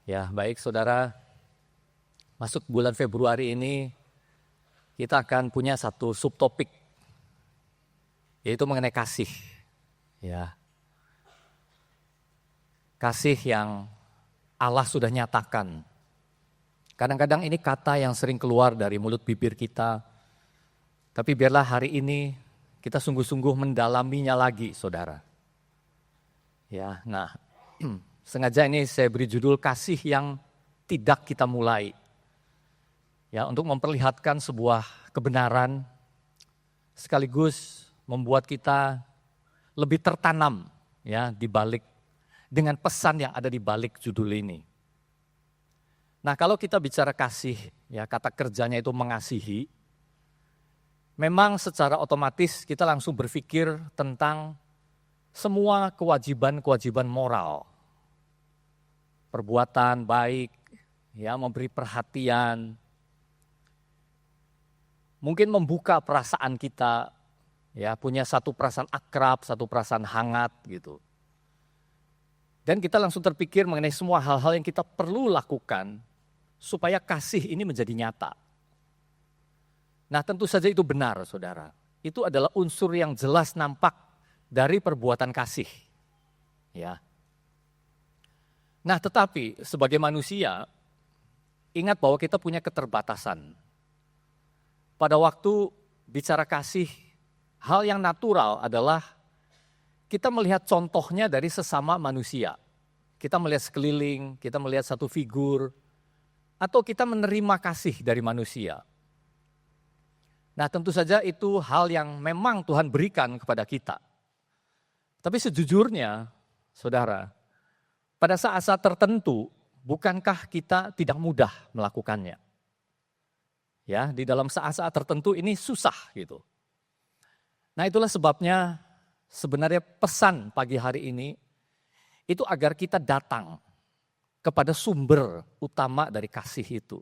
Ya, baik saudara, masuk bulan Februari ini kita akan punya satu subtopik, yaitu mengenai kasih. Ya, kasih yang Allah sudah nyatakan. Kadang-kadang ini kata yang sering keluar dari mulut bibir kita, tapi biarlah hari ini kita sungguh-sungguh mendalaminya lagi, saudara. Ya, nah, sengaja ini saya beri judul kasih yang tidak kita mulai. Ya, untuk memperlihatkan sebuah kebenaran sekaligus membuat kita lebih tertanam ya di balik dengan pesan yang ada di balik judul ini. Nah, kalau kita bicara kasih, ya kata kerjanya itu mengasihi, memang secara otomatis kita langsung berpikir tentang semua kewajiban-kewajiban moral. Perbuatan baik, ya memberi perhatian, mungkin membuka perasaan kita, ya punya satu perasaan akrab, satu perasaan hangat gitu. Dan kita langsung terpikir mengenai semua hal-hal yang kita perlu lakukan supaya kasih ini menjadi nyata. Nah, tentu saja itu benar, saudara. Itu adalah unsur yang jelas nampak dari perbuatan kasih. Ya. Nah, tetapi sebagai manusia, ingat bahwa kita punya keterbatasan. Pada waktu bicara kasih, hal yang natural adalah kita melihat contohnya dari sesama manusia. Kita melihat sekeliling, kita melihat satu figur, atau kita menerima kasih dari manusia. Nah, tentu saja itu hal yang memang Tuhan berikan kepada kita. Tapi sejujurnya, saudara, pada saat-saat tertentu, bukankah kita tidak mudah melakukannya? Ya, di dalam saat-saat tertentu ini susah gitu. Nah, itulah sebabnya sebenarnya pesan pagi hari ini itu agar kita datang kepada sumber utama dari kasih itu.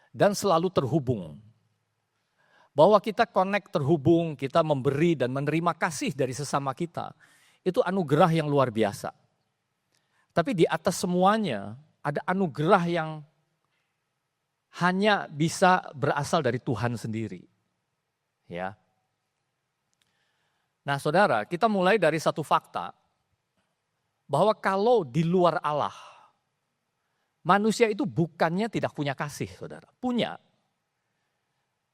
Dan selalu terhubung. Bahwa kita connect, terhubung, kita memberi dan menerima kasih dari sesama kita, itu anugerah yang luar biasa. Tapi di atas semuanya ada anugerah yang hanya bisa berasal dari Tuhan sendiri. Ya. Nah, saudara, kita mulai dari satu fakta, bahwa kalau di luar Allah, manusia itu bukannya tidak punya kasih, saudara, punya.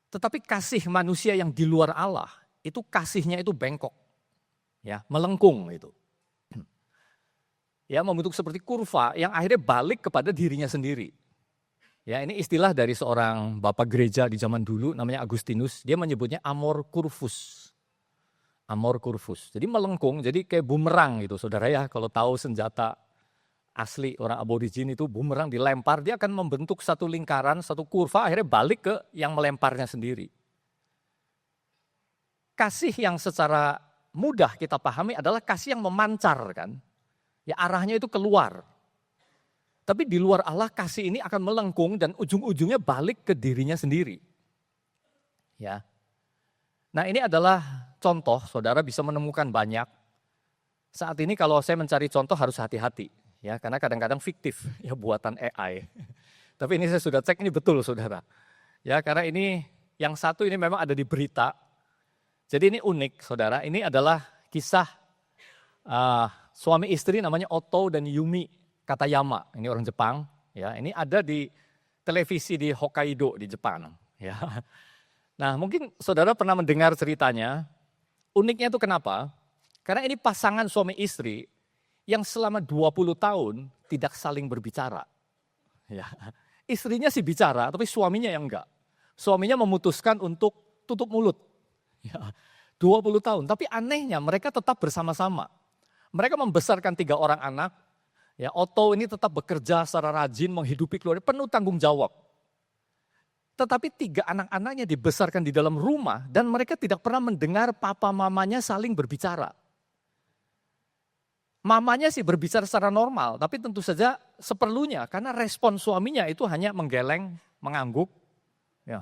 Tetapi kasih manusia yang di luar Allah, itu kasihnya itu bengkok, ya, melengkung itu. Ya, membentuk seperti kurva yang akhirnya balik kepada dirinya sendiri. Ya, ini istilah dari seorang bapak gereja di zaman dulu namanya Agustinus, dia menyebutnya amor curvus. Amor curvus. Jadi melengkung, jadi kayak bumerang gitu, saudara ya, kalau tahu senjata asli orang aborigin itu bumerang dilempar, dia akan membentuk satu lingkaran, satu kurva, akhirnya balik ke yang melemparnya sendiri. Kasih yang secara mudah kita pahami adalah kasih yang memancar kan. Ya arahnya itu keluar. Tapi di luar Allah kasih ini akan melengkung dan ujung-ujungnya balik ke dirinya sendiri. Ya. Nah, ini adalah contoh, saudara bisa menemukan banyak. Saat ini kalau saya mencari contoh harus hati-hati. Ya, karena kadang-kadang fiktif, ya buatan AI. Tapi ini saya sudah cek, ini betul saudara. Ya, karena ini yang satu ini memang ada di berita. Jadi ini unik saudara, ini adalah kisah suami istri namanya Otto dan Yumi Katayama. Ini orang Jepang. Ya, ini ada di televisi di Hokkaido di Jepang. Ya. Nah, mungkin saudara pernah mendengar ceritanya. Uniknya itu kenapa? Karena ini pasangan suami istri yang selama 20 tahun tidak saling berbicara. Ya. Istrinya sih bicara, tapi suaminya yang enggak. Suaminya memutuskan untuk tutup mulut. Ya. 20 tahun, tapi anehnya mereka tetap bersama-sama. Mereka membesarkan 3 orang anak. Ya, Otto ini tetap bekerja secara rajin, menghidupi keluarga, penuh tanggung jawab. Tetapi 3 anak-anaknya dibesarkan di dalam rumah dan mereka tidak pernah mendengar papa mamanya saling berbicara. Mamanya sih berbicara secara normal, tapi tentu saja seperlunya karena respon suaminya itu hanya menggeleng, mengangguk, ya,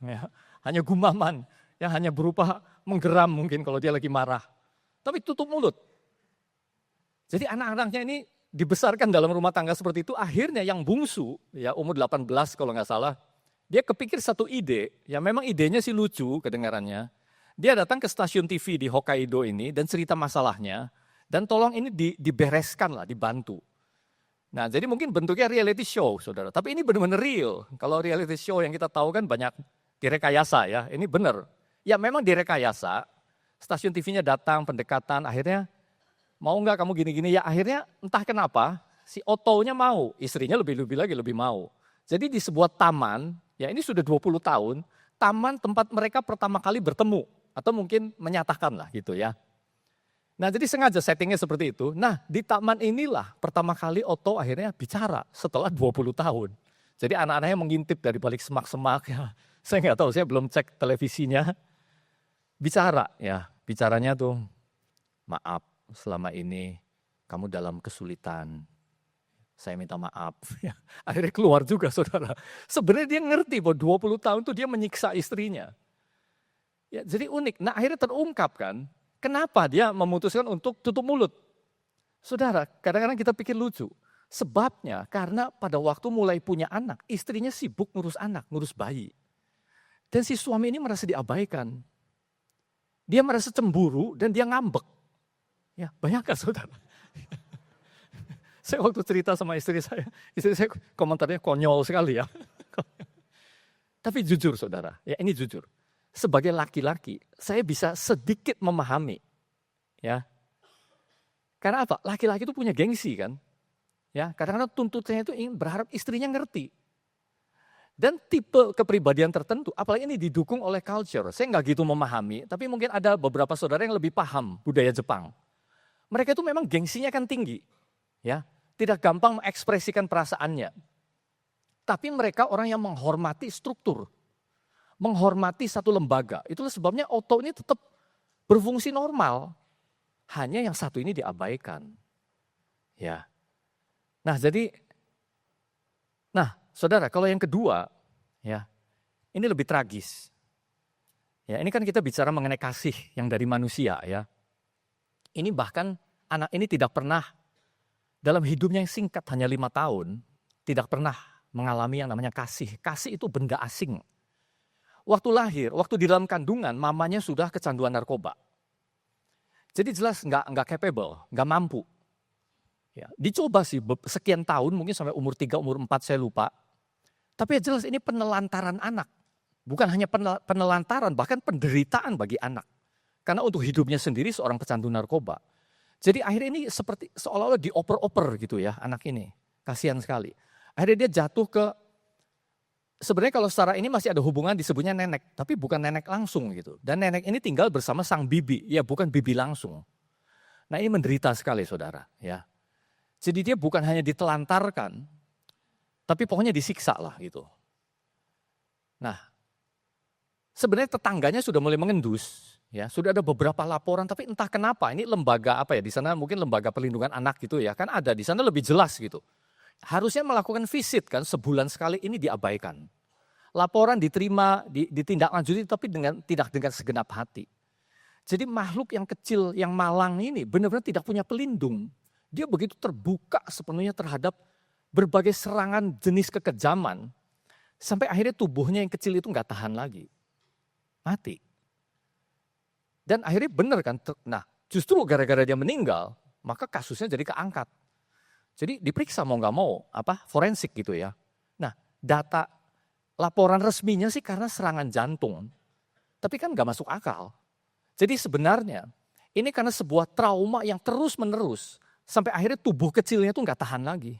ya, hanya gumaman, ya hanya berupa menggeram mungkin kalau dia lagi marah, tapi tutup mulut. Jadi anak-anaknya ini dibesarkan dalam rumah tangga seperti itu, akhirnya yang bungsu, ya umur 18 kalau nggak salah, dia kepikir satu ide, ya memang idenya sih lucu kedengarannya. Dia datang ke stasiun TV di Hokkaido ini dan cerita masalahnya, dan tolong ini dibereskan lah, dibantu. Nah jadi mungkin bentuknya reality show saudara, tapi ini benar-benar real. Kalau reality show yang kita tahu kan banyak direkayasa ya, ini benar. Ya memang direkayasa, stasiun TV-nya datang, pendekatan, akhirnya mau nggak kamu gini-gini, ya akhirnya entah kenapa si Otto-nya mau, istrinya lebih mau. Jadi di sebuah taman, ya ini sudah 20 tahun, taman tempat mereka pertama kali bertemu, atau mungkin menyatakan lah gitu ya. Nah jadi sengaja settingnya seperti itu, nah di taman inilah pertama kali Otto akhirnya bicara setelah 20 tahun. Jadi anak-anaknya mengintip dari balik semak-semak, ya saya nggak tahu, saya belum cek televisinya. Bicara ya, bicaranya tuh, maaf selama ini kamu dalam kesulitan, saya minta maaf. Ya, akhirnya keluar juga saudara. Sebenarnya dia ngerti bahwa 20 tahun itu dia menyiksa istrinya. Ya, jadi unik, nah akhirnya terungkap kan, kenapa dia memutuskan untuk tutup mulut. Saudara, kadang-kadang kita pikir lucu. Sebabnya karena pada waktu mulai punya anak, istrinya sibuk ngurus anak, ngurus bayi. Dan si suami ini merasa diabaikan. Dia merasa cemburu dan dia ngambek. Ya, bayangkan saudara. Saya waktu cerita sama istri saya komentarnya konyol sekali ya. Tapi jujur saudara, ya ini jujur. Sebagai laki-laki, saya bisa sedikit memahami. Ya. Karena apa? Laki-laki itu punya gengsi kan. Ya, kadang-kadang tuntutannya itu ingin berharap istrinya ngerti. Dan tipe kepribadian tertentu, apalagi ini didukung oleh culture. Saya nggak gitu memahami, tapi mungkin ada beberapa saudara yang lebih paham budaya Jepang. Mereka itu memang gengsinya kan tinggi, ya, tidak gampang mengekspresikan perasaannya. Tapi mereka orang yang menghormati struktur, menghormati satu lembaga. Itulah sebabnya Otto ini tetap berfungsi normal. Hanya yang satu ini diabaikan. Ya. Nah, saudara, kalau yang kedua, ya, ini lebih tragis. Ya, ini kan kita bicara mengenai kasih yang dari manusia, ya. Ini bahkan anak ini tidak pernah dalam hidupnya yang singkat hanya 5 tahun, tidak pernah mengalami yang namanya kasih. Kasih itu benda asing. Waktu lahir, waktu di dalam kandungan, mamanya sudah kecanduan narkoba. Jadi jelas nggak capable, nggak mampu. Ya, dicoba sih sekian tahun, mungkin sampai umur 3, umur 4 saya lupa. Tapi ya jelas ini penelantaran anak. Bukan hanya penelantaran, bahkan penderitaan bagi anak. Karena untuk hidupnya sendiri seorang pecandu narkoba. Jadi akhirnya ini seperti seolah-olah dioper-oper gitu ya anak ini. Kasihan sekali. Akhirnya dia jatuh ke, sebenarnya kalau secara ini masih ada hubungan disebutnya nenek. Tapi bukan nenek langsung gitu. Dan nenek ini tinggal bersama sang bibi. Ya bukan bibi langsung. Nah ini menderita sekali saudara ya. Jadi dia bukan hanya ditelantarkan, tapi pokoknya disiksa lah gitu. Nah, sebenarnya tetangganya sudah mulai mengendus, ya sudah ada beberapa laporan, tapi entah kenapa ini lembaga apa ya di sana, mungkin lembaga perlindungan anak gitu ya, kan ada di sana lebih jelas gitu. Harusnya melakukan visit kan sebulan sekali, ini diabaikan. Laporan diterima, ditindaklanjuti, tapi tidak dengan segenap hati. Jadi makhluk yang kecil, yang malang ini benar-benar tidak punya pelindung. Dia begitu terbuka sepenuhnya terhadap berbagai serangan jenis kekejaman. Sampai akhirnya tubuhnya yang kecil itu nggak tahan lagi. Mati. Dan akhirnya benar kan, nah justru gara-gara dia meninggal, maka kasusnya jadi keangkat. Jadi diperiksa mau nggak mau, forensik gitu ya. Nah data laporan resminya sih karena serangan jantung. Tapi kan nggak masuk akal. Jadi sebenarnya ini karena sebuah trauma yang terus menerus. Sampai akhirnya tubuh kecilnya itu nggak tahan lagi.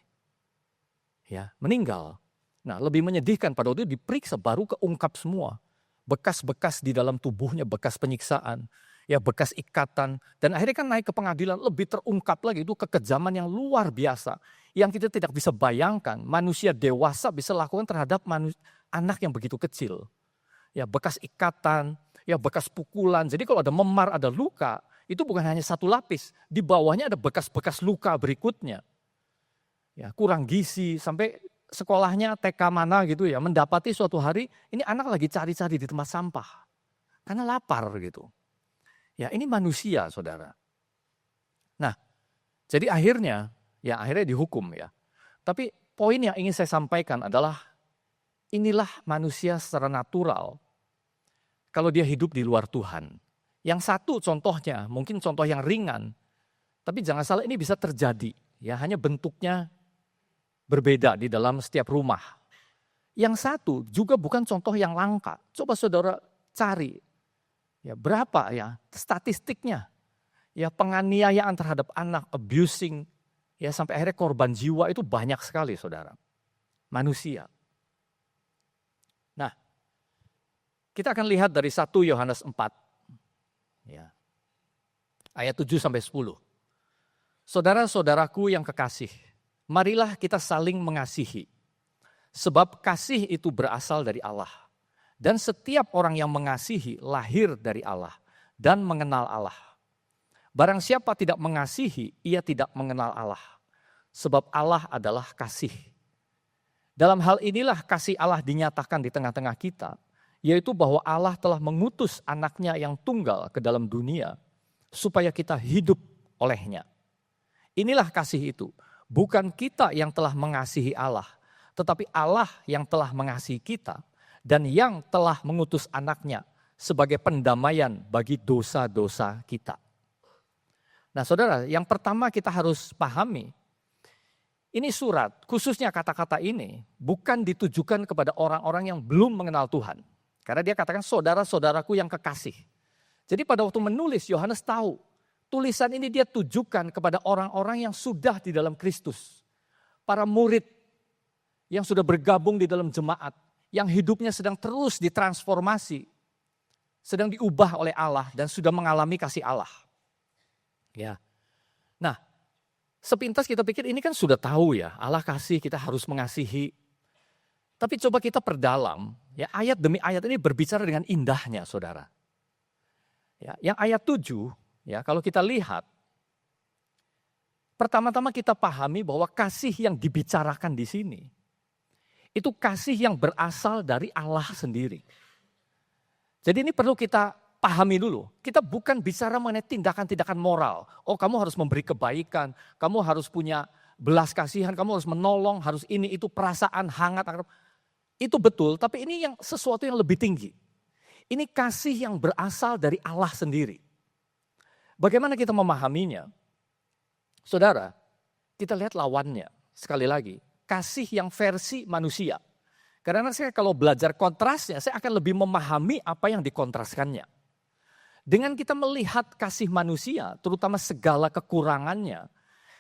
Ya, meninggal. Nah lebih menyedihkan pada waktu itu diperiksa baru keungkap semua. Bekas-bekas di dalam tubuhnya, bekas penyiksaan, ya bekas ikatan. Dan akhirnya kan naik ke pengadilan lebih terungkap lagi itu kekejaman yang luar biasa. Yang kita tidak bisa bayangkan manusia dewasa bisa lakukan terhadap anak yang begitu kecil. Ya bekas ikatan, ya bekas pukulan. Jadi kalau ada memar, ada luka, itu bukan hanya satu lapis, di bawahnya ada bekas-bekas luka berikutnya. Ya, kurang gizi, sampai sekolahnya TK mana gitu ya, mendapati suatu hari ini anak lagi cari-cari di tempat sampah. Karena lapar gitu. Ya ini manusia saudara. Nah jadi akhirnya Ya akhirnya dihukum ya. Tapi poin yang ingin saya sampaikan adalah inilah manusia secara natural kalau dia hidup di luar Tuhan. Yang satu contohnya, mungkin contoh yang ringan, tapi jangan salah ini bisa terjadi. Ya, hanya bentuknya berbeda di dalam setiap rumah. Yang satu juga bukan contoh yang langka. Coba saudara cari, ya berapa ya statistiknya. Ya penganiayaan terhadap anak, abusing, ya sampai akhirnya korban jiwa itu banyak sekali saudara. Manusia. Nah, kita akan lihat dari 1 Yohanes 4. Ya. Ayat 7-10. Saudara-saudaraku yang kekasih, marilah kita saling mengasihi. Sebab kasih itu berasal dari Allah. Dan setiap orang yang mengasihi lahir dari Allah dan mengenal Allah. Barang siapa tidak mengasihi, ia tidak mengenal Allah. Sebab Allah adalah kasih. Dalam hal inilah kasih Allah dinyatakan di tengah-tengah kita, yaitu bahwa Allah telah mengutus anaknya yang tunggal ke dalam dunia, supaya kita hidup olehnya. Inilah kasih itu, bukan kita yang telah mengasihi Allah, tetapi Allah yang telah mengasihi kita, dan yang telah mengutus anaknya sebagai pendamaian bagi dosa-dosa kita. Nah saudara, yang pertama kita harus pahami, ini surat, khususnya kata-kata ini, bukan ditujukan kepada orang-orang yang belum mengenal Tuhan. Karena dia katakan saudara-saudaraku yang kekasih. Jadi pada waktu menulis, Yohanes tahu, tulisan ini dia tujukan kepada orang-orang yang sudah di dalam Kristus. Para murid yang sudah bergabung di dalam jemaat, yang hidupnya sedang terus ditransformasi, sedang diubah oleh Allah dan sudah mengalami kasih Allah. Ya. Nah, sepintas kita pikir ini kan sudah tahu ya, Allah kasih, kita harus mengasihi. Tapi coba kita perdalam, ya ayat demi ayat ini berbicara dengan indahnya saudara. Ya, yang ayat 7, ya kalau kita lihat, pertama-tama kita pahami bahwa kasih yang dibicarakan di sini, itu kasih yang berasal dari Allah sendiri. Jadi ini perlu kita pahami dulu, kita bukan bicara mengenai tindakan-tindakan moral. Oh kamu harus memberi kebaikan, kamu harus punya belas kasihan, kamu harus menolong, harus ini itu perasaan hangat. Itu betul, tapi ini yang sesuatu yang lebih tinggi. Ini kasih yang berasal dari Allah sendiri. Bagaimana kita memahaminya? Saudara, kita lihat lawannya. Sekali lagi, kasih yang versi manusia. Karena saya kalau belajar kontrasnya, saya akan lebih memahami apa yang dikontraskannya. Dengan kita melihat kasih manusia, terutama segala kekurangannya,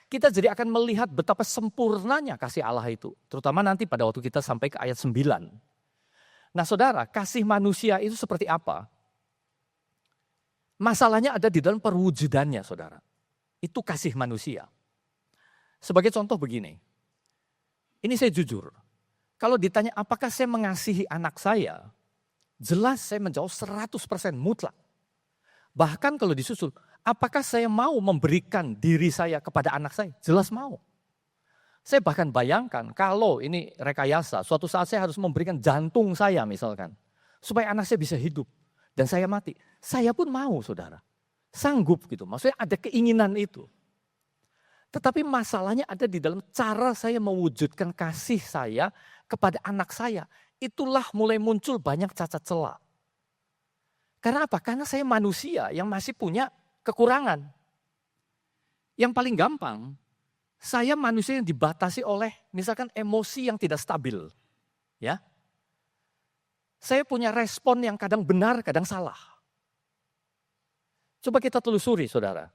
kita jadi akan melihat betapa sempurnanya kasih Allah itu. Terutama nanti pada waktu kita sampai ke ayat 9. Nah saudara, kasih manusia itu seperti apa? Masalahnya ada di dalam perwujudannya saudara. Itu kasih manusia. Sebagai contoh begini, ini saya jujur. Kalau ditanya apakah saya mengasihi anak saya, jelas saya menjawab 100% mutlak. Bahkan kalau disusul, apakah saya mau memberikan diri saya kepada anak saya? Jelas mau. Saya bahkan bayangkan kalau ini rekayasa, suatu saat saya harus memberikan jantung saya misalkan. Supaya anak saya bisa hidup dan saya mati. Saya pun mau saudara. Sanggup gitu, maksudnya ada keinginan itu. Tetapi masalahnya ada di dalam cara saya mewujudkan kasih saya kepada anak saya. Itulah mulai muncul banyak cacat celah. Karena apa? Karena saya manusia yang masih punya kekurangan. Yang paling gampang, saya manusia yang dibatasi oleh misalkan emosi yang tidak stabil. Ya. Saya punya respon yang kadang benar, kadang salah. Coba kita telusuri saudara.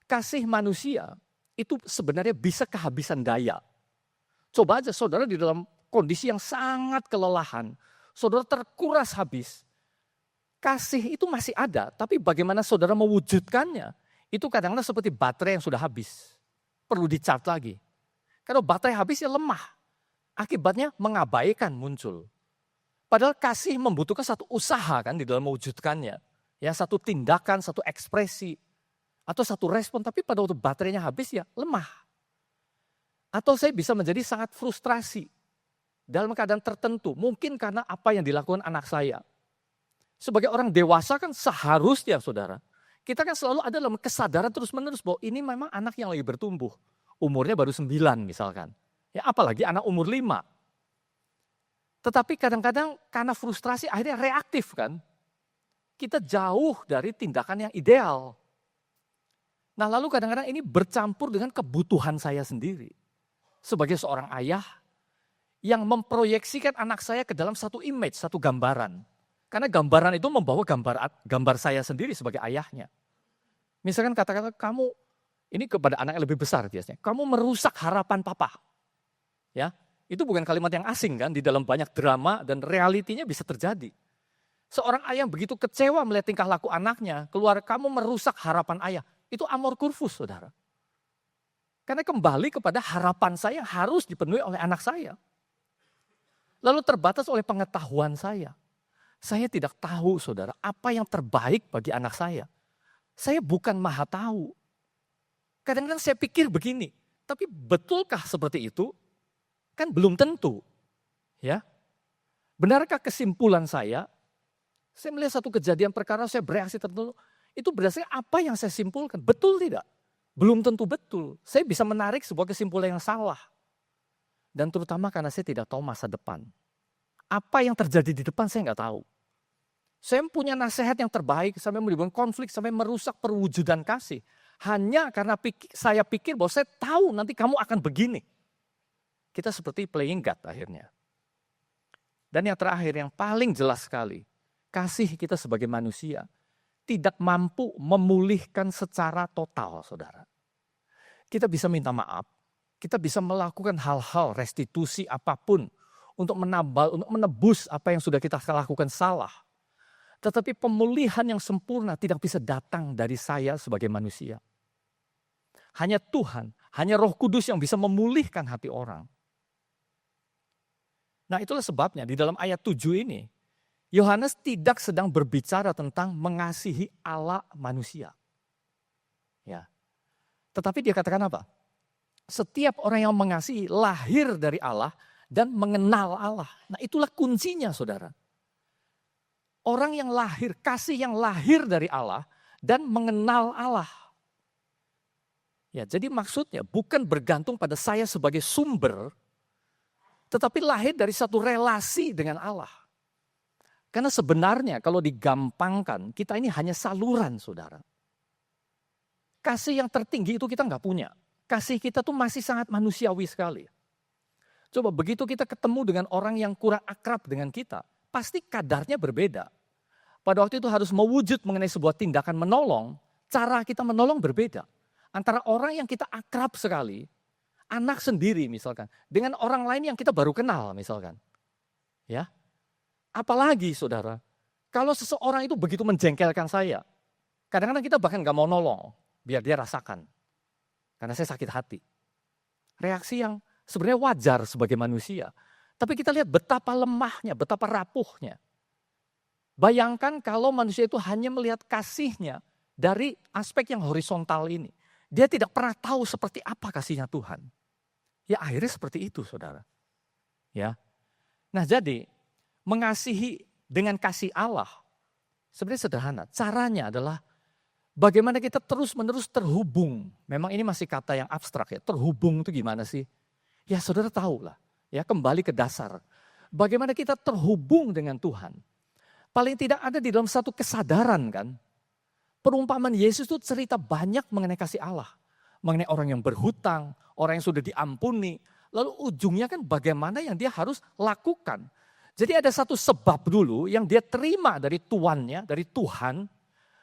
Kasih manusia itu sebenarnya bisa kehabisan daya. Coba aja saudara di dalam kondisi yang sangat kelelahan. Saudara terkuras habis. Kasih itu masih ada, tapi bagaimana saudara mewujudkannya, itu kadang-kadang seperti baterai yang sudah habis. Perlu di-charge lagi. Kalau baterai habis ya lemah. Akibatnya mengabaikan muncul. Padahal kasih membutuhkan satu usaha kan di dalam mewujudkannya. Ya satu tindakan, satu ekspresi. Atau satu respon, tapi pada waktu baterainya habis ya lemah. Atau saya bisa menjadi sangat frustrasi. Dalam keadaan tertentu, mungkin karena apa yang dilakukan anak saya. Sebagai orang dewasa kan seharusnya saudara, kita kan selalu ada dalam kesadaran terus menerus bahwa ini memang anak yang lagi bertumbuh. umurnya baru 9 misalkan. Ya apalagi anak umur 5. Tetapi kadang-kadang karena frustrasi akhirnya reaktif kan. Kita jauh dari tindakan yang ideal. Nah lalu kadang-kadang ini bercampur dengan kebutuhan saya sendiri. Sebagai seorang ayah yang memproyeksikan anak saya ke dalam satu image, satu gambaran. Karena gambaran itu membawa gambar saya sendiri sebagai ayahnya. Misalkan kata-kata kamu, ini kepada anak yang lebih besar biasanya. Kamu merusak harapan papa. Ya, itu bukan kalimat yang asing kan, di dalam banyak drama dan realitinya bisa terjadi. Seorang ayah begitu kecewa melihat tingkah laku anaknya, keluar kamu merusak harapan ayah. Itu amor kurvus, saudara. Karena kembali kepada harapan saya yang harus dipenuhi oleh anak saya. Lalu terbatas oleh pengetahuan saya. Saya tidak tahu, saudara, apa yang terbaik bagi anak saya. Saya bukan maha tahu. Kadang-kadang saya pikir begini, tapi betulkah seperti itu? Kan belum tentu. Ya. Benarkah kesimpulan saya melihat satu kejadian perkara, saya bereaksi tertentu, itu berdasarkan apa yang saya simpulkan. Betul tidak? Belum tentu betul. Saya bisa menarik sebuah kesimpulan yang salah. Dan terutama karena saya tidak tahu masa depan. Apa yang terjadi di depan saya nggak tahu. Saya punya nasihat yang terbaik sampai menimbulkan konflik, sampai merusak perwujudan kasih. Hanya karena saya pikir bahwa saya tahu nanti kamu akan begini. Kita seperti playing God akhirnya. Dan yang terakhir, yang paling jelas sekali. Kasih kita sebagai manusia tidak mampu memulihkan secara total, saudara. Kita bisa minta maaf, kita bisa melakukan hal-hal restitusi apapun untuk menebus apa yang sudah kita lakukan salah. Tetapi pemulihan yang sempurna tidak bisa datang dari saya sebagai manusia. Hanya Tuhan, hanya Roh Kudus yang bisa memulihkan hati orang. Nah itulah sebabnya di dalam ayat 7 ini, Yohanes tidak sedang berbicara tentang mengasihi Allah manusia. Ya. Tetapi dia katakan apa? Setiap orang yang mengasihi lahir dari Allah dan mengenal Allah. Nah itulah kuncinya, saudara. Orang yang lahir, kasih yang lahir dari Allah dan mengenal Allah. Ya, jadi maksudnya bukan bergantung pada saya sebagai sumber, tetapi lahir dari satu relasi dengan Allah. Karena sebenarnya kalau digampangkan, kita ini hanya saluran, saudara. Kasih yang tertinggi itu kita nggak punya. Kasih kita tuh masih sangat manusiawi sekali. Coba begitu kita ketemu dengan orang yang kurang akrab dengan kita, pasti kadarnya berbeda. Pada waktu itu harus mewujud mengenai sebuah tindakan menolong, cara kita menolong berbeda. Antara orang yang kita akrab sekali, anak sendiri misalkan, dengan orang lain yang kita baru kenal misalkan. Ya. Apalagi saudara, kalau seseorang itu begitu menjengkelkan saya, kadang-kadang kita bahkan gak mau nolong, biar dia rasakan. Karena saya sakit hati. Reaksi yang sebenarnya wajar sebagai manusia. Tapi kita lihat betapa lemahnya, betapa rapuhnya. Bayangkan kalau manusia itu hanya melihat kasihnya dari aspek yang horizontal ini. Dia tidak pernah tahu seperti apa kasihnya Tuhan. Ya akhirnya seperti itu, saudara. Ya. Nah jadi mengasihi dengan kasih Allah sebenarnya sederhana. Caranya adalah bagaimana kita terus-menerus terhubung. Memang ini masih kata yang abstrak ya. Terhubung itu gimana sih? Ya saudara tahu lah. Ya kembali ke dasar. Bagaimana kita terhubung dengan Tuhan. Paling tidak ada di dalam satu kesadaran kan. Perumpamaan Yesus itu cerita banyak mengenai kasih Allah. Mengenai orang yang berhutang, orang yang sudah diampuni. Lalu ujungnya kan bagaimana yang dia harus lakukan. Jadi ada satu sebab dulu yang dia terima dari tuannya, dari Tuhan.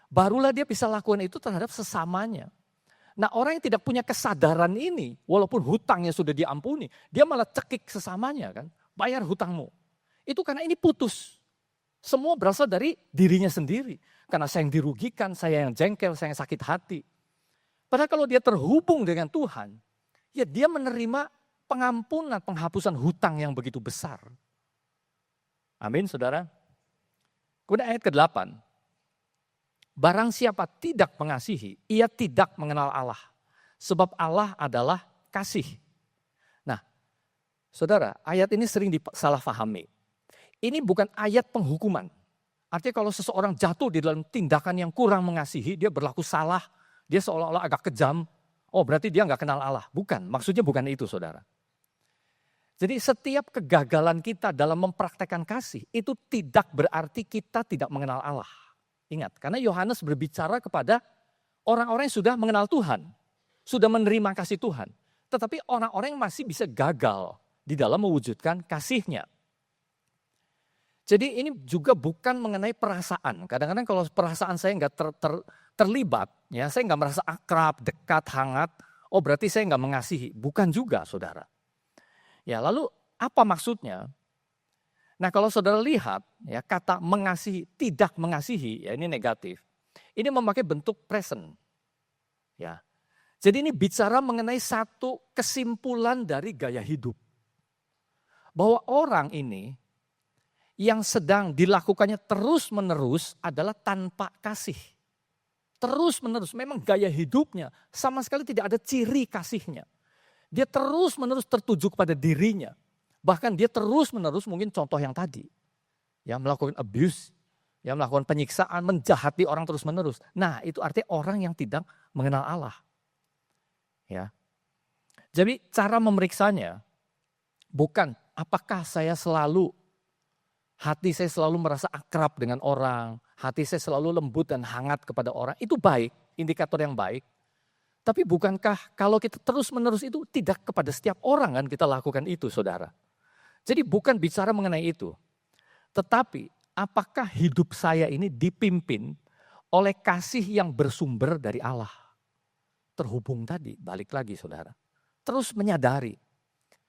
Barulah dia bisa lakukan itu terhadap sesamanya. Nah orang yang tidak punya kesadaran ini, walaupun hutangnya sudah diampuni, dia malah cekik sesamanya kan. Bayar hutangmu. Itu karena ini putus. Semua berasal dari dirinya sendiri. Karena saya yang dirugikan, saya yang jengkel, saya yang sakit hati. Padahal kalau dia terhubung dengan Tuhan, ya dia menerima pengampunan, penghapusan hutang yang begitu besar. Amin saudara. Kemudian ayat ke-8. Barang siapa tidak mengasihi, ia tidak mengenal Allah. Sebab Allah adalah kasih. Nah saudara, ayat ini sering disalahpahami. Ini bukan ayat penghukuman. Artinya kalau seseorang jatuh di dalam tindakan yang kurang mengasihi, dia berlaku salah, dia seolah-olah agak kejam. oh berarti dia nggak kenal Allah. Bukan, maksudnya bukan itu saudara. Jadi setiap kegagalan kita dalam mempraktekkan kasih itu tidak berarti kita tidak mengenal Allah. Ingat, karena Yohanes berbicara kepada orang-orang yang sudah mengenal Tuhan, sudah menerima kasih Tuhan. Tetapi orang-orang yang masih bisa gagal di dalam mewujudkan kasih-Nya. Jadi ini juga bukan mengenai perasaan. Kadang-kadang kalau perasaan saya nggak terlibat, ya saya nggak merasa akrab, dekat, hangat, oh berarti saya nggak mengasihi. Bukan juga saudara. Ya lalu apa maksudnya? Nah kalau saudara lihat ya kata mengasihi, tidak mengasihi, ya ini negatif. Ini memakai bentuk present. Ya. Jadi ini bicara mengenai satu kesimpulan dari gaya hidup. Bahwa orang ini yang sedang dilakukannya terus menerus adalah tanpa kasih. Terus menerus, memang gaya hidupnya sama sekali tidak ada ciri kasihnya. Dia terus menerus tertuju kepada dirinya. Bahkan dia terus menerus mungkin contoh yang tadi. Ya melakukan abuse, ya melakukan penyiksaan, menjahati orang terus menerus. Nah itu artinya orang yang tidak mengenal Allah. Ya. Jadi cara memeriksanya bukan apakah saya selalu, hati saya selalu merasa akrab dengan orang, hati saya selalu lembut dan hangat kepada orang. Itu baik, indikator yang baik. Tapi bukankah kalau kita terus menerus itu tidak kepada setiap orang kan kita lakukan itu saudara. Jadi bukan bicara mengenai itu. Tetapi apakah hidup saya ini dipimpin oleh kasih yang bersumber dari Allah. Terhubung tadi, balik lagi saudara. Terus menyadari.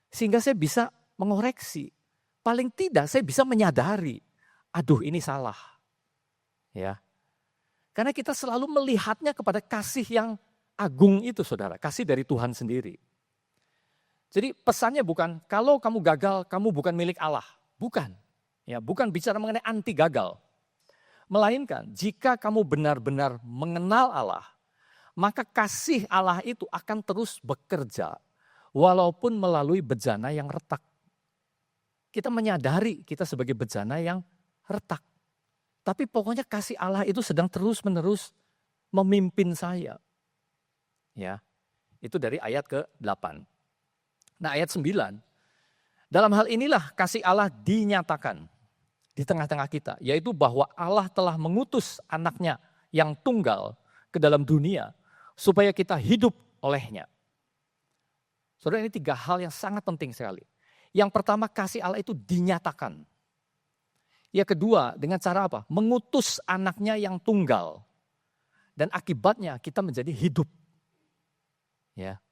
Sehingga saya bisa mengoreksi. Paling tidak saya bisa menyadari. Aduh ini salah. Ya. Karena kita selalu melihatnya kepada kasih yang agung itu saudara, kasih dari Tuhan sendiri. Jadi pesannya bukan kalau kamu gagal, kamu bukan milik Allah. Bukan. Ya, bukan bicara mengenai anti gagal. Melainkan jika kamu benar-benar mengenal Allah, maka kasih Allah itu akan terus bekerja walaupun melalui bejana yang retak. Kita menyadari kita sebagai bejana yang retak. Tapi pokoknya kasih Allah itu sedang terus-menerus memimpin saya. Ya, itu dari ayat ke-8. Nah ayat 9, dalam hal inilah kasih Allah dinyatakan di tengah-tengah kita. Yaitu bahwa Allah telah mengutus anaknya yang tunggal ke dalam dunia supaya kita hidup olehnya. Saudara ini 3 hal yang sangat penting sekali. Yang pertama kasih Allah itu dinyatakan. Yang kedua dengan cara apa? Mengutus anaknya yang tunggal. Dan akibatnya kita menjadi hidup. Ya.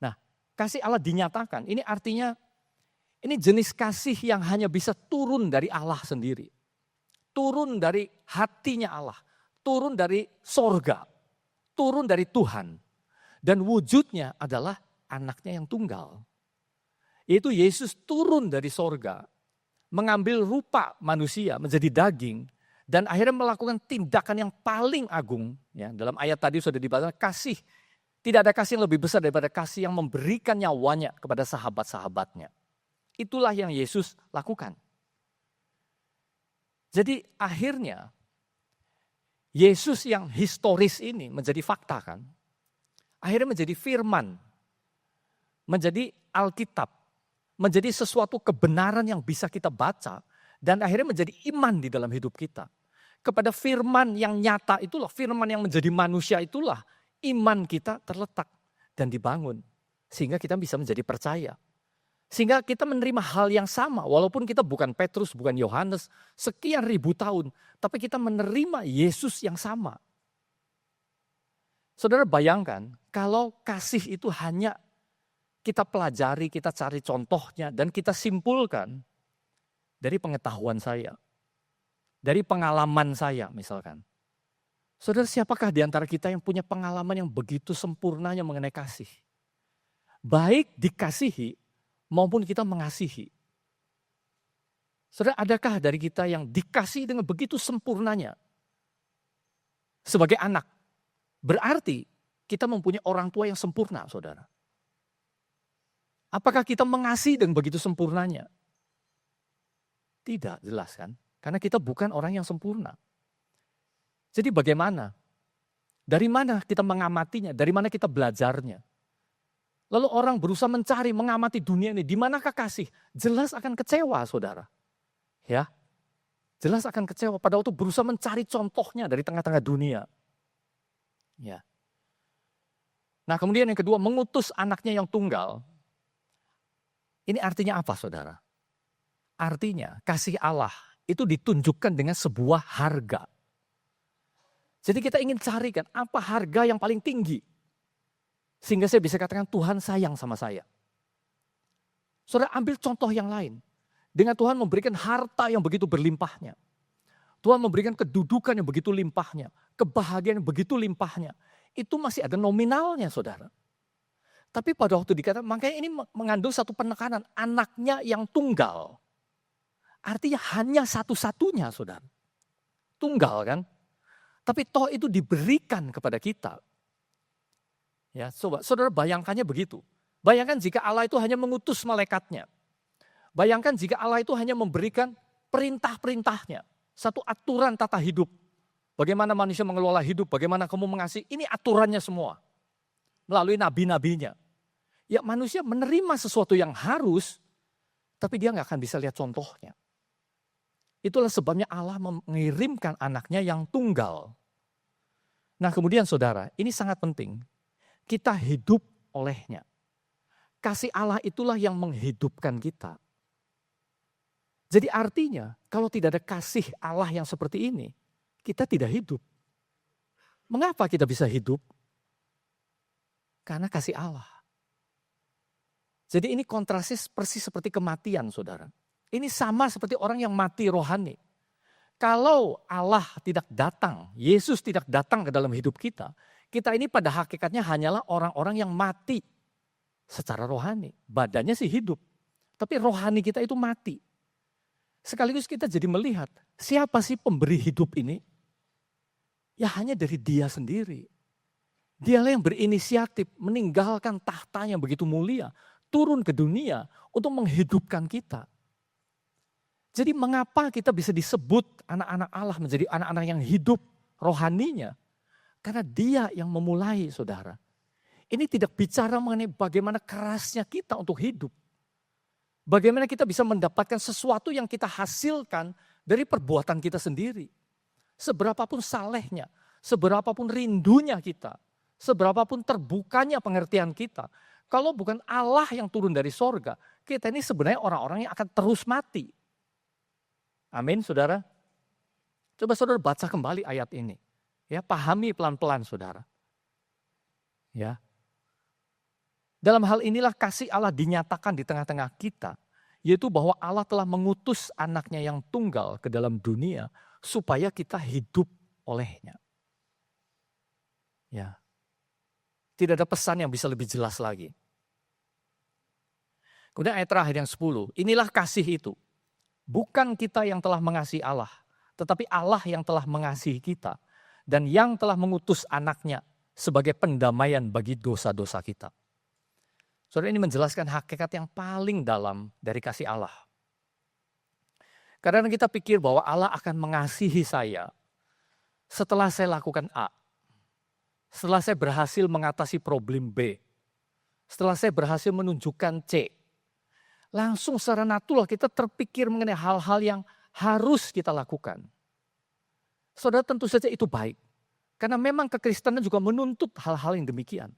Nah, kasih Allah dinyatakan. Ini artinya ini jenis kasih yang hanya bisa turun dari Allah sendiri. Turun dari hatinya Allah. Turun dari sorga. Turun dari Tuhan. Dan wujudnya adalah anaknya yang tunggal. Yaitu Yesus turun dari sorga. Mengambil rupa manusia menjadi daging. Dan akhirnya melakukan tindakan yang paling agung. Ya, dalam ayat tadi sudah dibahas kasih. Tidak ada kasih yang lebih besar daripada kasih yang memberikan nyawanya kepada sahabat-sahabatnya. Itulah yang Yesus lakukan. Jadi akhirnya Yesus yang historis ini menjadi fakta kan. Akhirnya menjadi firman. Menjadi Alkitab. Menjadi sesuatu kebenaran yang bisa kita baca. Dan akhirnya menjadi iman di dalam hidup kita. Kepada firman yang nyata itulah, firman yang menjadi manusia itulah. Iman kita terletak dan dibangun. Sehingga kita bisa menjadi percaya. Sehingga kita menerima hal yang sama. Walaupun kita bukan Petrus, bukan Yohanes. Sekian ribu tahun. Tapi kita menerima Yesus yang sama. Saudara bayangkan. Kalau kasih itu hanya kita pelajari, kita cari contohnya. Dan kita simpulkan. Dari pengetahuan saya. Dari pengalaman saya misalkan. Saudara, siapakah di antara kita yang punya pengalaman yang begitu sempurnanya mengenai kasih? Baik dikasihi maupun kita mengasihi. Saudara, adakah dari kita yang dikasihi dengan begitu sempurnanya? Sebagai anak, berarti kita mempunyai orang tua yang sempurna, saudara. Apakah kita mengasihi dengan begitu sempurnanya? Tidak, jelas kan? Karena kita bukan orang yang sempurna. Jadi bagaimana? Dari mana kita mengamatinya? Dari mana kita belajarnya? Lalu orang berusaha mencari, mengamati dunia ini. Di manakah kasih? Jelas akan kecewa, saudara. Ya, jelas akan kecewa. Pada waktu berusaha mencari contohnya dari tengah-tengah dunia. Ya. Nah, kemudian yang kedua, mengutus anaknya yang tunggal. Ini artinya apa, saudara? Artinya kasih Allah itu ditunjukkan dengan sebuah harga. Jadi kita ingin carikan apa harga yang paling tinggi. Sehingga saya bisa katakan Tuhan sayang sama saya. Saudara ambil contoh yang lain. Dengan Tuhan memberikan harta yang begitu berlimpahnya. Tuhan memberikan kedudukan yang begitu limpahnya. Kebahagiaan yang begitu limpahnya. Itu masih ada nominalnya, saudara. Tapi pada waktu dikatakan, makanya ini mengandung satu penekanan. Anaknya yang tunggal. Artinya hanya satu-satunya, saudara. Tunggal kan. Tapi toh itu diberikan kepada kita. Ya, coba saudara bayangkannya begitu. Bayangkan jika Allah itu hanya mengutus malaikatnya. Bayangkan jika Allah itu hanya memberikan perintah-perintahnya. Satu aturan tata hidup. Bagaimana manusia mengelola hidup, bagaimana kamu mengasihi. Ini aturannya semua. Melalui nabi-nabinya. Ya manusia menerima sesuatu yang harus, tapi dia nggak akan bisa lihat contohnya. Itulah sebabnya Allah mengirimkan anaknya yang tunggal. Nah kemudian saudara, ini sangat penting. Kita hidup olehnya. Kasih Allah itulah yang menghidupkan kita. Jadi artinya kalau tidak ada kasih Allah yang seperti ini, kita tidak hidup. Mengapa kita bisa hidup? Karena kasih Allah. Jadi ini kontrasnya persis seperti kematian, saudara. Ini sama seperti orang yang mati rohani. Kalau Allah tidak datang, Yesus tidak datang ke dalam hidup kita, kita ini pada hakikatnya hanyalah orang-orang yang mati secara rohani. Badannya sih hidup, tapi rohani kita itu mati. Sekaligus kita jadi melihat, siapa sih pemberi hidup ini? Ya hanya dari Dia sendiri. Dialah yang berinisiatif meninggalkan tahtanya yang begitu mulia, turun ke dunia untuk menghidupkan kita. Jadi mengapa kita bisa disebut anak-anak Allah menjadi anak-anak yang hidup rohaninya? Karena Dia yang memulai, saudara. Ini tidak bicara mengenai bagaimana kerasnya kita untuk hidup. Bagaimana kita bisa mendapatkan sesuatu yang kita hasilkan dari perbuatan kita sendiri. Seberapapun salehnya, seberapapun rindunya kita, seberapapun terbukanya pengertian kita. Kalau bukan Allah yang turun dari sorga, kita ini sebenarnya orang-orang yang akan terus mati. Amin, saudara. Coba saudara baca kembali ayat ini. Ya, pahami pelan-pelan, saudara. Ya. Dalam hal inilah kasih Allah dinyatakan di tengah-tengah kita, yaitu bahwa Allah telah mengutus anaknya yang tunggal ke dalam dunia supaya kita hidup olehnya. Ya. Tidak ada pesan yang bisa lebih jelas lagi. Kemudian ayat terakhir yang 10, inilah kasih itu. Bukan kita yang telah mengasihi Allah, tetapi Allah yang telah mengasihi kita dan yang telah mengutus anaknya sebagai pendamaian bagi dosa-dosa kita. Saudara, ini menjelaskan hakikat yang paling dalam dari kasih Allah. Kadang kita pikir bahwa Allah akan mengasihi saya setelah saya lakukan A. Setelah saya berhasil mengatasi problem B. Setelah saya berhasil menunjukkan C. Langsung secara natural kita terpikir mengenai hal-hal yang harus kita lakukan. Saudara, tentu saja itu baik. Karena memang kekristenan juga menuntut hal-hal yang demikian.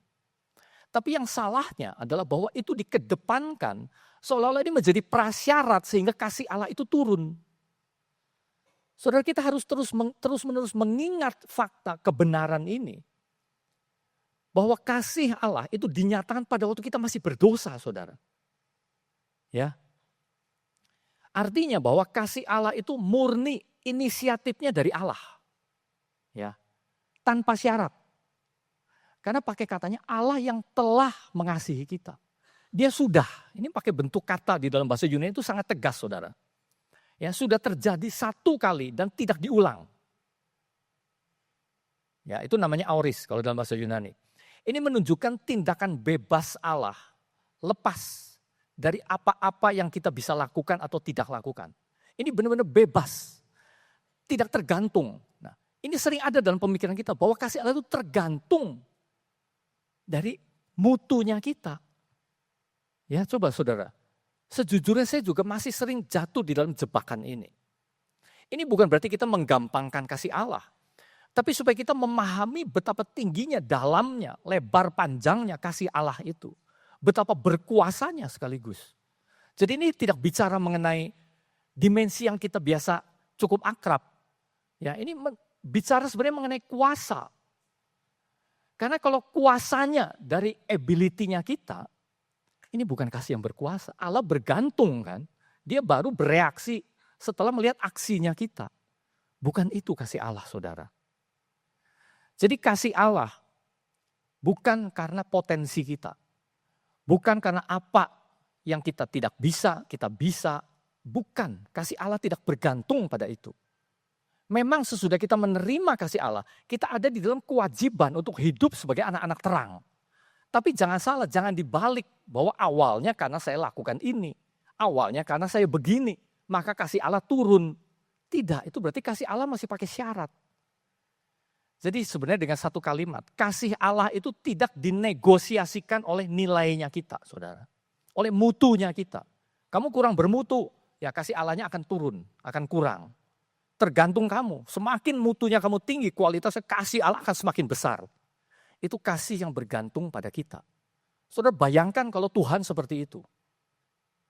Tapi yang salahnya adalah bahwa itu dikedepankan seolah-olah ini menjadi prasyarat sehingga kasih Allah itu turun. Saudara, kita harus terus-menerus mengingat fakta kebenaran ini. Bahwa kasih Allah itu dinyatakan pada waktu kita masih berdosa, saudara. Ya. Artinya bahwa kasih Allah itu murni inisiatifnya dari Allah. Ya. Tanpa syarat. Karena pakai katanya Allah yang telah mengasihi kita. Dia sudah, ini pakai bentuk kata di dalam bahasa Yunani itu sangat tegas, saudara. Ya, sudah terjadi satu kali dan tidak diulang. Ya, itu namanya auris kalau dalam bahasa Yunani. Ini menunjukkan tindakan bebas Allah, lepas dari apa-apa yang kita bisa lakukan atau tidak lakukan. Ini benar-benar bebas, tidak tergantung. Nah, Ini sering ada dalam pemikiran kita bahwa kasih Allah itu tergantung dari mutunya kita. Ya coba saudara, sejujurnya saya juga masih sering jatuh di dalam jebakan ini. Ini bukan berarti kita menggampangkan kasih Allah. Tapi supaya kita memahami betapa tingginya, dalamnya, lebar panjangnya kasih Allah itu. Betapa berkuasanya sekaligus. Jadi ini tidak bicara mengenai dimensi yang kita biasa cukup akrab. Ya, ini bicara sebenarnya mengenai kuasa. Karena kalau kuasanya dari ability-nya kita, ini bukan kasih yang berkuasa. Allah bergantung kan. Dia baru bereaksi setelah melihat aksinya kita. Bukan itu kasih Allah, saudara. Jadi kasih Allah bukan karena potensi kita. Bukan karena apa yang kita tidak bisa, kita bisa. Bukan, kasih Allah tidak bergantung pada itu. Memang sesudah kita menerima kasih Allah, kita ada di dalam kewajiban untuk hidup sebagai anak-anak terang. Tapi jangan salah, jangan dibalik bahwa awalnya karena saya lakukan ini. Awalnya karena saya begini, maka kasih Allah turun. Tidak, itu berarti kasih Allah masih pakai syarat. Jadi sebenarnya dengan satu kalimat, kasih Allah itu tidak dinegosiasikan oleh nilainya kita, saudara. Oleh mutunya kita. Kamu kurang bermutu, ya kasih Allahnya akan turun, akan kurang. Tergantung kamu, semakin mutunya kamu tinggi, kualitasnya kasih Allah akan semakin besar. Itu kasih yang bergantung pada kita. Saudara bayangkan kalau Tuhan seperti itu.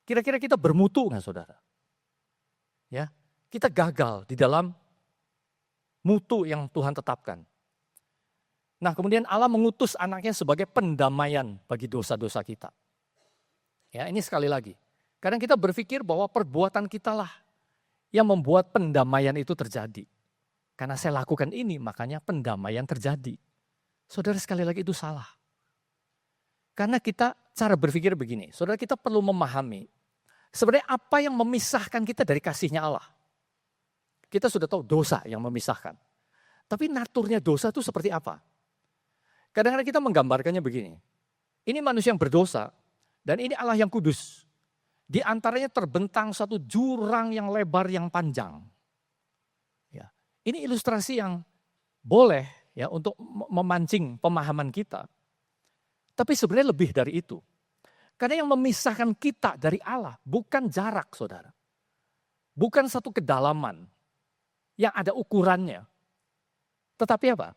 Kira-kira kita bermutu nggak saudara? Ya, kita gagal di dalam mutu yang Tuhan tetapkan. Nah kemudian Allah mengutus anaknya sebagai pendamaian bagi dosa-dosa kita. Ya ini sekali lagi. Kadang kita berpikir bahwa perbuatan kita lah yang membuat pendamaian itu terjadi. Karena saya lakukan ini, makanya pendamaian terjadi. Saudara sekali lagi itu salah. Karena kita cara berpikir begini, saudara kita perlu memahami sebenarnya apa yang memisahkan kita dari kasihnya Allah. Kita sudah tahu dosa yang memisahkan. Tapi naturnya dosa itu seperti apa? Kadang-kadang kita menggambarkannya begini. Ini manusia yang berdosa dan ini Allah yang kudus. Di antaranya terbentang satu jurang yang lebar yang panjang. Ya, ini ilustrasi yang boleh ya untuk memancing pemahaman kita. Tapi sebenarnya lebih dari itu. Karena yang memisahkan kita dari Allah bukan jarak, saudara. Bukan satu kedalaman yang ada ukurannya. Tetapi apa?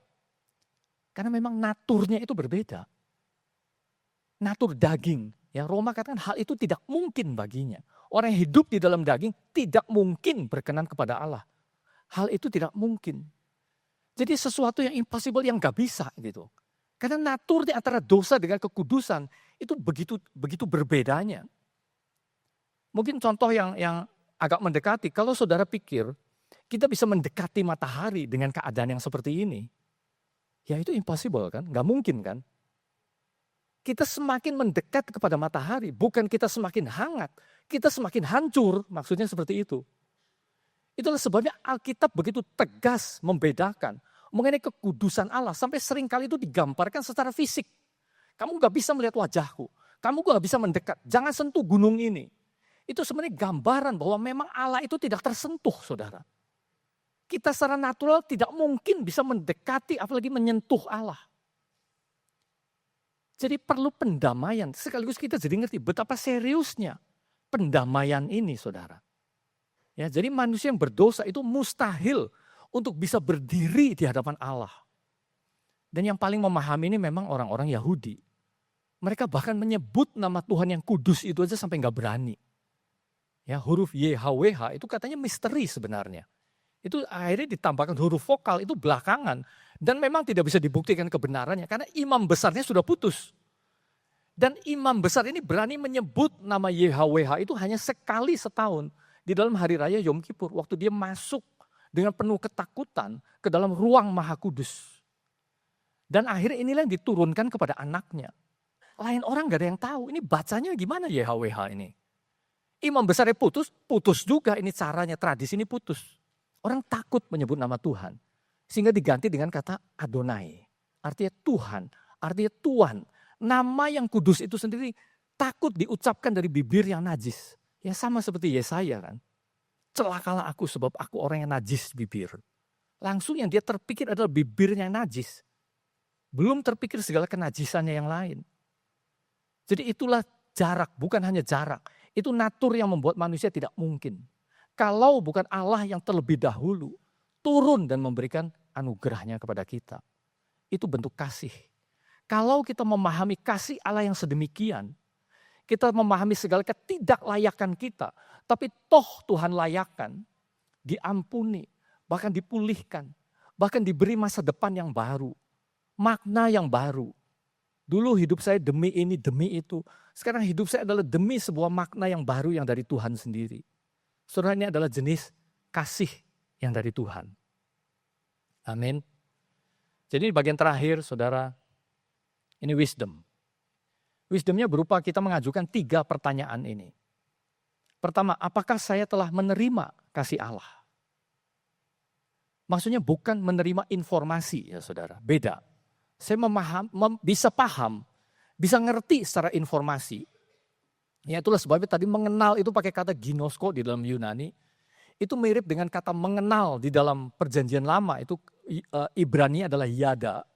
Karena memang naturnya itu berbeda. Natur daging. Ya, Roma katakan hal itu tidak mungkin baginya. Orang yang hidup di dalam daging tidak mungkin berkenan kepada Allah. Hal itu tidak mungkin. Jadi sesuatu yang impossible yang gak bisa gitu. Karena natur di antara dosa dengan kekudusan itu begitu berbedanya. Mungkin contoh yang agak mendekati, kalau saudara pikir kita bisa mendekati matahari dengan keadaan yang seperti ini. Ya itu impossible kan, gak mungkin kan. Kita semakin mendekat kepada matahari, bukan kita semakin hangat, kita semakin hancur, maksudnya seperti itu. Itulah sebabnya Alkitab begitu tegas membedakan mengenai kekudusan Allah, sampai seringkali itu digambarkan secara fisik. Kamu gak bisa melihat wajahku, kamu gak bisa mendekat, jangan sentuh gunung ini. Itu sebenarnya gambaran bahwa memang Allah itu tidak tersentuh, saudara. Kita secara natural tidak mungkin bisa mendekati, apalagi menyentuh Allah. Jadi perlu pendamaian, sekaligus kita jadi ngerti betapa seriusnya pendamaian ini, saudara. Ya, jadi manusia yang berdosa itu mustahil untuk bisa berdiri di hadapan Allah. Dan yang paling memahami ini memang orang-orang Yahudi. Mereka bahkan menyebut nama Tuhan yang kudus itu aja sampai nggak berani. Ya, huruf YHWH itu katanya misteri sebenarnya. Itu akhirnya ditambahkan huruf vokal itu belakangan. Dan memang tidak bisa dibuktikan kebenarannya karena imam besarnya sudah putus. Dan imam besar ini berani menyebut nama YHWH itu hanya sekali setahun. Di dalam hari raya Yom Kippur. Waktu dia masuk dengan penuh ketakutan ke dalam ruang maha kudus. Dan akhirnya inilah yang diturunkan kepada anaknya. Lain orang gak ada yang tahu. Ini bacanya gimana YHWH ini. Imam besarnya putus juga ini caranya. Tradisi ini putus. Orang takut menyebut nama Tuhan. Sehingga diganti dengan kata Adonai. Artinya Tuhan, artinya Tuhan. Nama yang kudus itu sendiri takut diucapkan dari bibir yang najis. Ya sama seperti Yesaya kan. Celakalah aku sebab aku orang yang najis bibir. langsung yang dia terpikir adalah bibirnya yang najis. Belum terpikir segala kenajisannya yang lain. Jadi itulah jarak, bukan hanya jarak. Itu natur yang membuat manusia tidak mungkin. Kalau bukan Allah yang terlebih dahulu turun dan memberikan anugerahnya kepada kita. Itu bentuk kasih. Kalau kita memahami kasih Allah yang sedemikian, kita memahami segala ketidaklayakan kita, tapi toh Tuhan layakan, diampuni, bahkan dipulihkan, bahkan diberi masa depan yang baru, makna yang baru. Dulu hidup saya demi ini, demi itu. Sekarang hidup saya adalah demi sebuah makna yang baru yang dari Tuhan sendiri. Saudara, ini adalah jenis kasih yang dari Tuhan. Amin. Jadi bagian terakhir, saudara, ini wisdom. Wisdomnya berupa kita mengajukan 3 pertanyaan ini. Pertama, apakah saya telah menerima kasih Allah? Maksudnya bukan menerima informasi ya saudara, beda. Saya bisa paham, bisa ngerti secara informasi. Ya itulah sebabnya tadi mengenal itu pakai kata ginosko di dalam Yunani. Itu mirip dengan kata mengenal di dalam perjanjian lama, itu Ibrani adalah yada.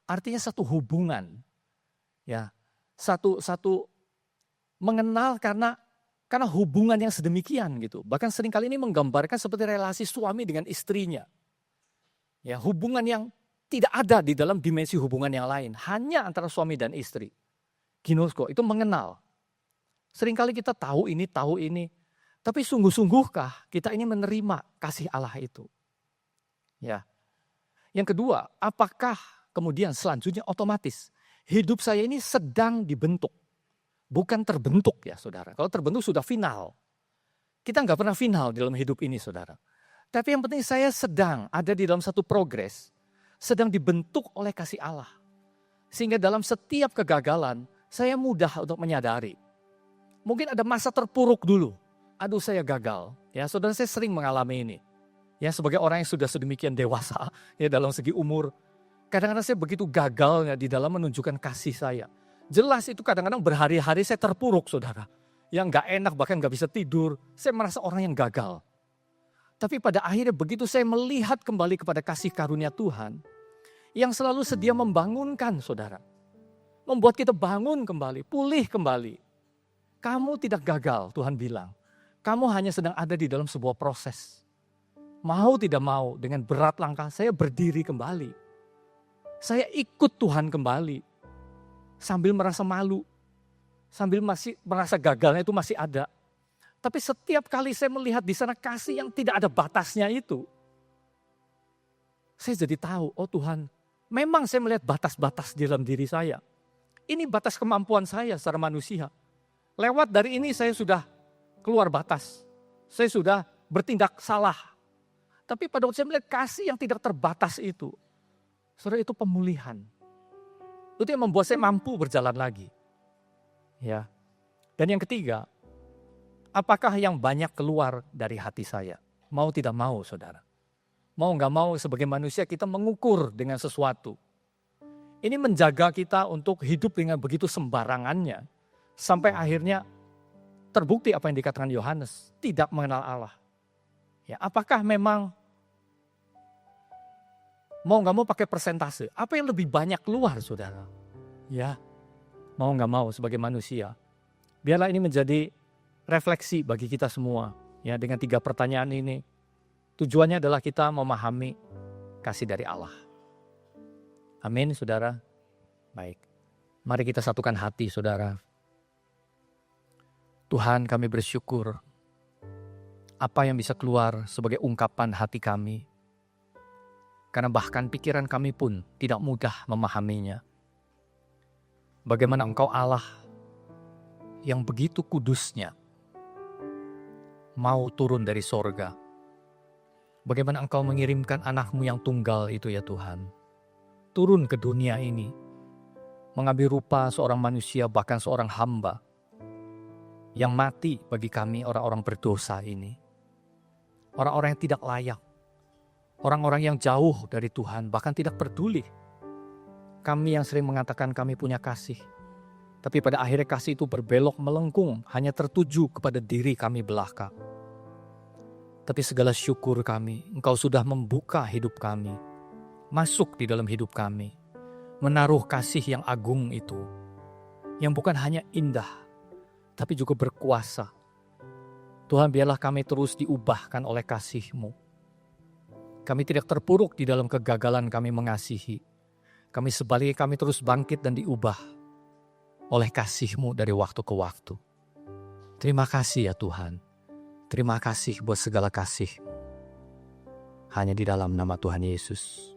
Artinya satu hubungan. Ya, satu mengenal karena hubungan yang sedemikian gitu. Bahkan seringkali ini menggambarkan seperti relasi suami dengan istrinya. Ya, hubungan yang tidak ada di dalam dimensi hubungan yang lain, hanya antara suami dan istri. Ginosko itu mengenal. Seringkali kita tahu ini, tapi sungguh-sungguhkah kita ini menerima kasih Allah itu? Ya. Yang kedua, apakah kemudian selanjutnya otomatis hidup saya ini sedang dibentuk, bukan terbentuk ya saudara. Kalau terbentuk sudah final. Kita nggak pernah final dalam hidup ini saudara. Tapi yang penting saya sedang ada di dalam satu progres, sedang dibentuk oleh kasih Allah. Sehingga dalam setiap kegagalan saya mudah untuk menyadari. Mungkin ada masa terpuruk dulu. Aduh saya gagal. Ya saudara, saya sering mengalami ini. Ya sebagai orang yang sudah sedemikian dewasa ya dalam segi umur. Kadang-kadang saya begitu gagalnya di dalam menunjukkan kasih saya. Jelas itu kadang-kadang berhari-hari saya terpuruk saudara. Yang gak enak bahkan gak bisa tidur. Saya merasa orang yang gagal. Tapi pada akhirnya begitu saya melihat kembali kepada kasih karunia Tuhan. Yang selalu sedia membangunkan saudara. Membuat kita bangun kembali, pulih kembali. Kamu tidak gagal Tuhan bilang. Kamu hanya sedang ada di dalam sebuah proses. Mau tidak mau dengan berat langkah saya berdiri kembali. Saya ikut Tuhan kembali. Sambil merasa malu. Sambil masih merasa gagalnya itu masih ada. Tapi setiap kali saya melihat di sana kasih yang tidak ada batasnya itu. Saya jadi tahu, oh Tuhan, memang saya melihat batas-batas di dalam diri saya. Ini batas kemampuan saya secara manusia. Lewat dari ini saya sudah keluar batas. Saya sudah bertindak salah. Tapi pada waktu saya melihat kasih yang tidak terbatas itu. Saudara, itu pemulihan. Itu yang membuat saya mampu berjalan lagi. Ya. Dan yang ketiga, apakah yang banyak keluar dari hati saya? Mau tidak mau saudara. Mau gak mau sebagai manusia kita mengukur dengan sesuatu. Ini menjaga kita untuk hidup dengan begitu sembarangannya. Sampai akhirnya terbukti apa yang dikatakan Yohanes, tidak mengenal Allah. Ya, apakah memang mau gak mau pakai persentase? Apa yang lebih banyak keluar saudara? Ya, mau gak mau sebagai manusia. Biarlah ini menjadi refleksi bagi kita semua. Ya, dengan 3 pertanyaan ini. Tujuannya adalah kita memahami kasih dari Allah. Amin saudara. Baik, mari kita satukan hati saudara. Tuhan, kami bersyukur apa yang bisa keluar sebagai ungkapan hati kami. Karena bahkan pikiran kami pun tidak mudah memahaminya. Bagaimana Engkau Allah yang begitu kudusnya mau turun dari sorga. Bagaimana Engkau mengirimkan anak-Mu yang tunggal itu ya Tuhan. Turun ke dunia ini. Mengambil rupa seorang manusia bahkan seorang hamba. Yang mati bagi kami orang-orang berdosa ini. Orang-orang yang tidak layak. Orang-orang yang jauh dari Tuhan bahkan tidak peduli. Kami yang sering mengatakan kami punya kasih. Tapi pada akhirnya kasih itu berbelok melengkung hanya tertuju kepada diri kami belaka. Tapi segala syukur kami, Engkau sudah membuka hidup kami, masuk di dalam hidup kami, menaruh kasih yang agung itu, yang bukan hanya indah, tapi juga berkuasa. Tuhan, biarlah kami terus diubahkan oleh kasih-Mu. Kami tidak terpuruk di dalam kegagalan kami mengasihi. Kami sebaliknya kami terus bangkit dan diubah oleh kasih-Mu dari waktu ke waktu. Terima kasih ya Tuhan. Terima kasih buat segala kasih. Hanya di dalam nama Tuhan Yesus.